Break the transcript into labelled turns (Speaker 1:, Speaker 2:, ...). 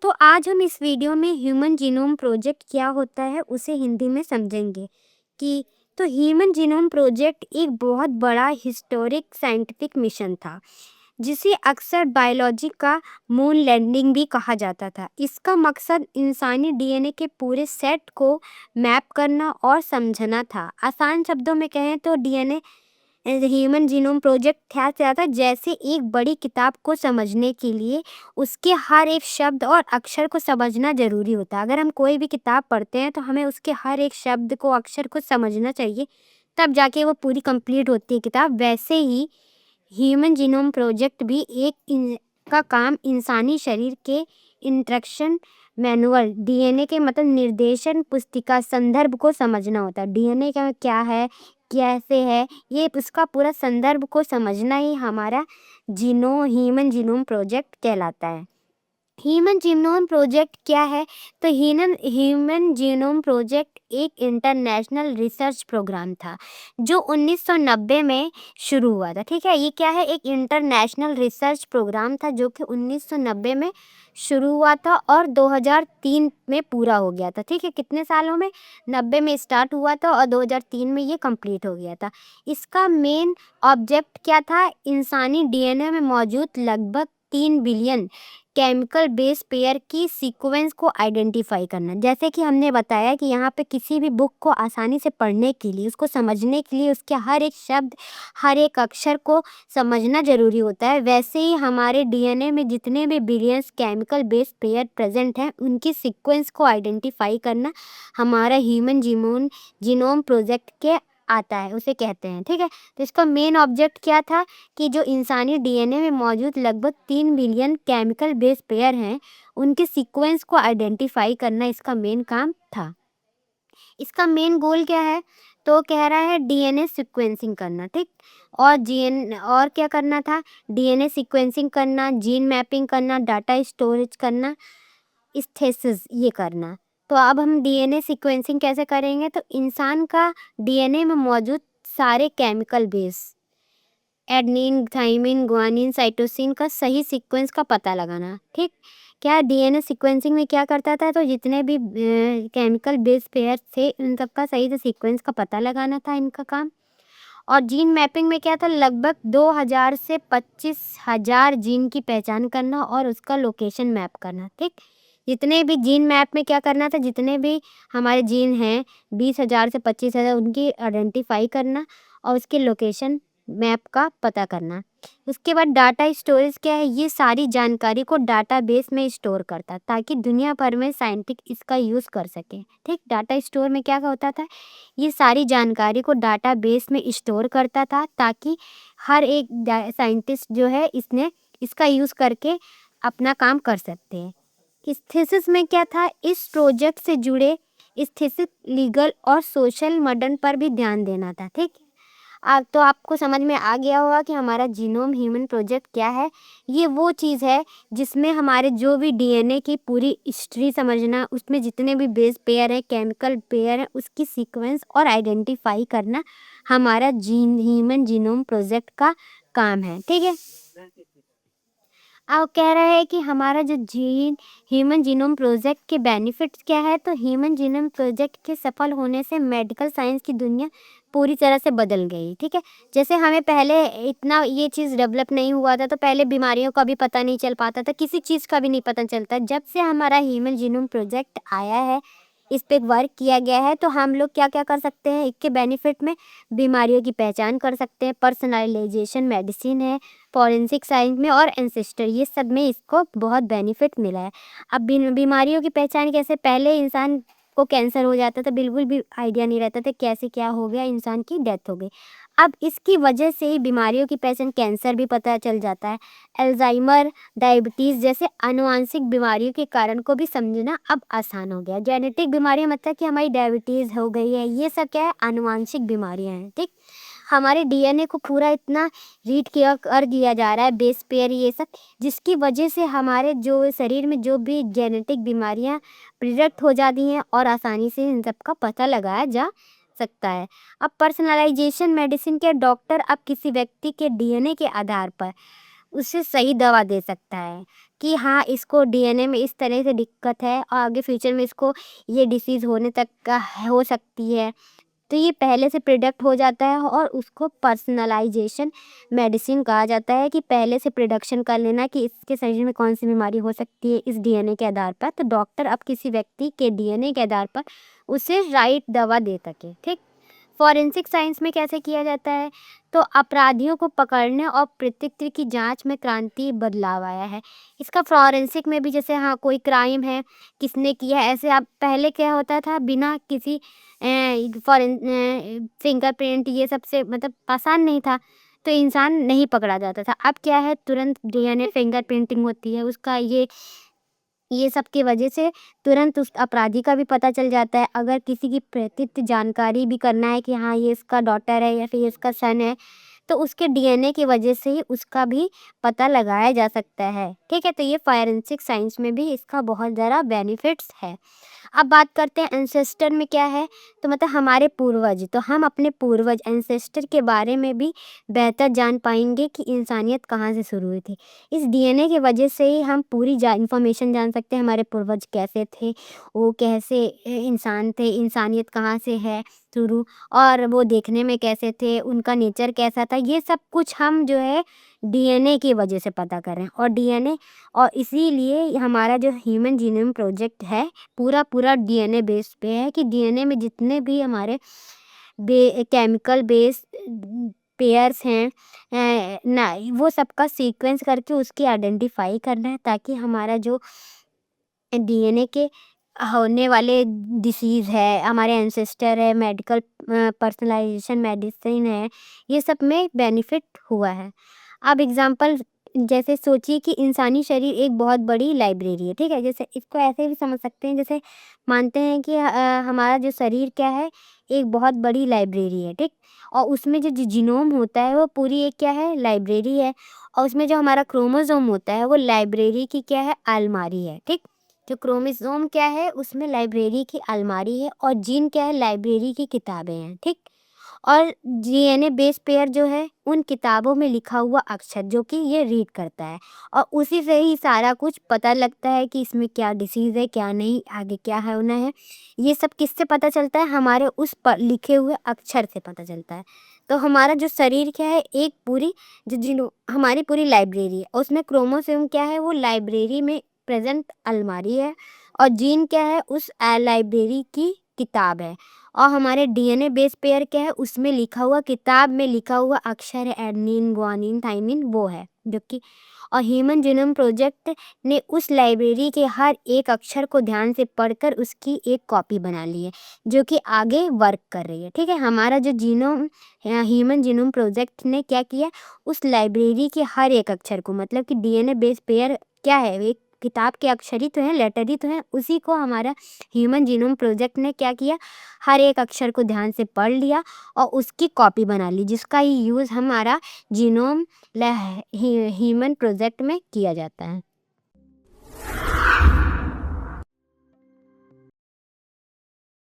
Speaker 1: तो आज हम इस वीडियो में ह्यूमन जीनोम प्रोजेक्ट क्या होता है उसे हिंदी में समझेंगे कि तो ह्यूमन जीनोम प्रोजेक्ट एक बहुत बड़ा हिस्टोरिक साइंटिफिक मिशन था जिसे अक्सर बायोलॉजी का मून लैंडिंग भी कहा जाता था। इसका मकसद इंसानी डीएनए के पूरे सेट को मैप करना और समझना था। आसान शब्दों में कहें तो डीएनए ह्यूमन जीनोम प्रोजेक्ट क्या था, जैसे एक बड़ी किताब को समझने के लिए उसके हर एक शब्द और अक्षर को समझना ज़रूरी होता है। अगर हम कोई भी किताब पढ़ते हैं तो हमें उसके हर एक शब्द को अक्षर को समझना चाहिए, तब जाके वो पूरी कंप्लीट होती है किताब। वैसे ही ह्यूमन जीनोम प्रोजेक्ट भी का काम इंसानी शरीर के इंस्ट्रक्शन मैनुअल डीएनए के मतलब निर्देशन पुस्तिका संदर्भ को समझना होता है। डीएनए का क्या है, कैसे है, ये उसका पूरा संदर्भ को समझना ही हमारा ह्यूमन जीनोम प्रोजेक्ट कहलाता है। ह्यूमन जीनोम प्रोजेक्ट क्या है? तो ह्यूमन जीनोम प्रोजेक्ट एक इंटरनेशनल रिसर्च प्रोग्राम था जो 1990 में शुरू हुआ था। ठीक है, ये क्या है? एक इंटरनेशनल रिसर्च प्रोग्राम था जो कि 1990 में शुरू हुआ था और 2003 में पूरा हो गया था। ठीक है, कितने सालों में? 90 में स्टार्ट हुआ था और 2003 में ये कंप्लीट हो गया था। इसका मेन ऑब्जेक्ट क्या था? इंसानी डीएनए में मौजूद लगभग 3 बिलियन केमिकल बेस पेयर की सीक्वेंस को आइडेंटिफाई करना। जैसे कि हमने बताया कि यहाँ पे किसी भी बुक को आसानी से पढ़ने के लिए, उसको समझने के लिए उसके हर एक शब्द, हर एक अक्षर को समझना ज़रूरी होता है। वैसे ही हमारे डीएनए में जितने भी billions chemical base pair present हैं, उनकी सीक्वेंस को आइडेंटिफाई करना हमारा ह्यूमन जीनोम प्रोजेक्ट के आता है, उसे कहते हैं। ठीक है, तो इसका मेन ऑब्जेक्ट क्या था कि जो इंसानी डीएनए में मौजूद लगभग 3 बिलियन केमिकल बेस पेयर हैं, उनके सीक्वेंस को आइडेंटिफाई करना इसका मेन काम था। इसका मेन गोल क्या है? तो कह रहा है डीएनए सीक्वेंसिंग करना। ठीक, और क्या करना था? डीएनए सीक्वेंसिंग करना, जीन मैपिंग करना, डाटा स्टोरेज करना, स्थिसिस ये करना। तो अब हम डीएनए सीक्वेंसिंग कैसे करेंगे? तो इंसान का डीएनए में मौजूद सारे chemical base adenine, thymine, guanine, cytosine का सही सीक्वेंस का पता लगाना। ठीक, क्या डीएनए सीक्वेंसिंग में क्या करता था? तो जितने भी केमिकल बेस पेयर थे उन सबका सही से सीक्वेंस का पता लगाना था इनका काम। और जीन मैपिंग में क्या था? लगभग 2000 से 25,000 जीन की पहचान करना और उसका लोकेशन मैप करना। ठीक, जितने भी जीन मैप में क्या करना था? जितने भी हमारे जीन हैं 20,000 से 25,000 उनकी आइडेंटिफाई करना और उसके लोकेशन मैप का पता करना। उसके बाद डाटा स्टोरेज क्या है? ये सारी जानकारी को डाटाबेस में स्टोर करता ताकि दुनिया भर में साइंटिस्ट इसका यूज़ कर सके। ठीक, डाटा स्टोर में क्या होता था? ये सारी जानकारी को डाटाबेस में स्टोर करता था ताकि हर एक साइंटिस्ट जो है इसका यूज़ करके अपना काम कर सकते हैं। इस थीसिस में क्या था? इस प्रोजेक्ट से जुड़े स्थितिक लीगल और सोशल मॉडर्न पर भी ध्यान देना था। ठीक, अब तो आपको समझ में आ गया होगा कि हमारा जीनोम ह्यूमन प्रोजेक्ट क्या है। ये वो चीज़ है जिसमें हमारे जो भी डीएनए की पूरी हिस्ट्री समझना, उसमें जितने भी बेस पेयर हैं, केमिकल पेयर हैं, उसकी सीक्वेंस और आइडेंटिफाई करना हमारा ह्यूमन जीनोम प्रोजेक्ट का काम है। ठीक है, अब कह रहा है कि हमारा जो ह्यूमन जीनोम प्रोजेक्ट के बेनिफिट्स क्या है? तो ह्यूमन जीनोम प्रोजेक्ट के सफल होने से मेडिकल साइंस की दुनिया पूरी तरह से बदल गई। ठीक है, जैसे हमें पहले इतना ये चीज़ डेवलप नहीं हुआ था, तो पहले बीमारियों का भी पता नहीं चल पाता था, किसी चीज़ का भी नहीं पता चलता। जब से हमारा ह्यूमन जीनोम प्रोजेक्ट आया है, इस पे वर्क किया गया है, तो हम लोग क्या क्या कर सकते हैं? इसके बेनिफिट में बीमारियों की पहचान कर सकते हैं, पर्सनलाइजेशन मेडिसिन है, फॉरेंसिक साइंस में और एंसेस्टर, ये सब में इसको बहुत बेनिफिट मिला है। अब बीमारियों की पहचान कैसे? पहले इंसान को कैंसर हो जाता था, बिल्कुल भी आइडिया नहीं रहता था कैसे क्या हो गया, इंसान की डेथ हो गई। अब इसकी वजह से ही बीमारियों की पहचान, कैंसर भी पता चल जाता है। अल्जाइमर, डायबिटीज़ जैसे आनुवांशिक बीमारियों के कारण को भी समझना अब आसान हो गया। जेनेटिक बीमारियां मतलब कि हमारी डायबिटीज़ हो गई है, ये सब क्या है? आनुवांशिक बीमारियां हैं। ठीक, हमारे डीएनए को पूरा इतना रीड कर दिया जा रहा है, बेस पेयर ये सब, जिसकी वजह से हमारे जो शरीर में जो भी जेनेटिक बीमारियां प्रिडिक्ट हो जाती हैं और आसानी से इन सब का पता लगाया जा सकता है। अब पर्सनलाइजेशन मेडिसिन के डॉक्टर अब किसी व्यक्ति के डीएनए के आधार पर उसे सही दवा दे सकता है। कि हाँ इसको डीएनए में इस तरह से दिक्कत है और आगे फ्यूचर में इसको ये डिसीज़ होने तक का हो सकती है। तो ये पहले से प्रिडिक्ट हो जाता है और उसको पर्सनलाइजेशन मेडिसिन कहा जाता है कि पहले से प्रिडिक्शन कर लेना कि इसके शरीर में कौन सी बीमारी हो सकती है इस डीएनए के आधार पर। तो डॉक्टर अब किसी व्यक्ति के डीएनए के आधार पर उसे राइट दवा दे सके। ठीक। फॉरेंसिक साइंस में कैसे किया जाता है? तो अपराधियों को पकड़ने और प्रकृति की जांच में क्रांति बदलाव आया है। इसका फॉरेंसिक में भी जैसे हाँ कोई क्राइम है, किसने किया है, ऐसे अब पहले क्या होता था बिना किसी फिंगरप्रिंट ये सब से मतलब आसान नहीं था, तो इंसान नहीं पकड़ा जाता था। अब क्या है तुरंत डीएनए फिंगर प्रिंटिंग होती है उसका, ये सब की वजह से तुरंत उस अपराधी का भी पता चल जाता है। अगर किसी की प्रकृति जानकारी भी करना है कि हाँ ये इसका डॉटर है या फिर इसका सन है, तो उसके डीएनए की वजह से ही उसका भी पता लगाया जा सकता है। ठीक है, तो ये फॉरेंसिक साइंस में भी इसका बहुत ज़्यादा बेनिफिट्स है। अब बात करते हैं एंसेस्टर में क्या है, तो मतलब हमारे पूर्वज, तो हम अपने पूर्वज एंसेस्टर के बारे में भी बेहतर जान पाएंगे कि इंसानियत कहाँ से शुरू हुई थी। इस डीएनए की वजह से ही हम पूरी इंफॉर्मेशन जान सकते हैं हमारे पूर्वज कैसे थे, वो कैसे इंसान थे, इंसानियत कहाँ से है शुरू, और वो देखने में कैसे थे, उनका नेचर कैसा था, ये सब कुछ हम जो है डीएनए की वजह से पता करें। और डीएनए और इसीलिए हमारा जो ह्यूमन जीनोम प्रोजेक्ट है पूरा डीएनए बेस पे है कि डीएनए में जितने भी हमारे केमिकल बेस पेयर्स हैं ना वो सबका सीक्वेंस करके उसकी आइडेंटिफाई करना है, ताकि हमारा जो डीएनए के होने वाले डिसीज़ है, हमारे एंसेस्टर है, मेडिकल पर्सनलाइजेशन मेडिसिन है, ये सब में बेनिफिट हुआ है। अब एग्जांपल जैसे सोचिए कि इंसानी शरीर एक बहुत बड़ी लाइब्रेरी है। ठीक है, जैसे इसको ऐसे भी समझ सकते हैं, जैसे मानते हैं कि हमारा जो शरीर क्या है एक बहुत बड़ी लाइब्रेरी है। ठीक, और उसमें जो जीनोम होता है वो पूरी एक क्या है लाइब्रेरी है, और उसमें जो हमारा क्रोमोसोम होता है वो लाइब्रेरी की क्या है अलमारी है। ठीक, जो क्रोमोसोम क्या है उसमें लाइब्रेरी की अलमारी है, और जीन क्या है लाइब्रेरी की किताबें हैं। ठीक, और डीएनए बेस पेयर जो है उन किताबों में लिखा हुआ अक्षर जो कि ये रीड करता है, और उसी से ही सारा कुछ पता लगता है कि इसमें क्या डिसीज़ है क्या नहीं, आगे क्या है होना है। ये सब किससे पता चलता है? हमारे उस पर लिखे हुए अक्षर से पता चलता है। तो हमारा जो शरीर क्या है एक पूरी जो जिनो हमारी पूरी लाइब्रेरी है, उसमें क्रोमोसोम क्या है वो लाइब्रेरी में प्रेजेंट अलमारी है, और जीन क्या है उस लाइब्रेरी की किताब है, और हमारे डीएनए बेस पेयर क्या है उसमें लिखा हुआ किताब में लिखा हुआ अक्षर है एडेनिन ग्वानिन थाइमिन वो है जो कि, और ह्यूमन जीनोम प्रोजेक्ट ने उस लाइब्रेरी के हर एक अक्षर को ध्यान से पढ़कर उसकी एक कॉपी बना ली है जो कि आगे वर्क कर रही है। ठीक है, हमारा जो जीनोम ह्यूमन जीनोम प्रोजेक्ट ने क्या किया उस लाइब्रेरी के हर एक अक्षर को, मतलब कि डीएनए बेस पेयर क्या है एक किताब के अक्षर ही तो हैं, लेटर ही तो हैं, उसी को हमारा ह्यूमन जीनोम प्रोजेक्ट ने क्या किया हर एक अक्षर को ध्यान से पढ़ लिया और उसकी कॉपी बना ली, जिसका ही यूज़ हमारा जीनोम ह्यूमन प्रोजेक्ट में किया जाता है।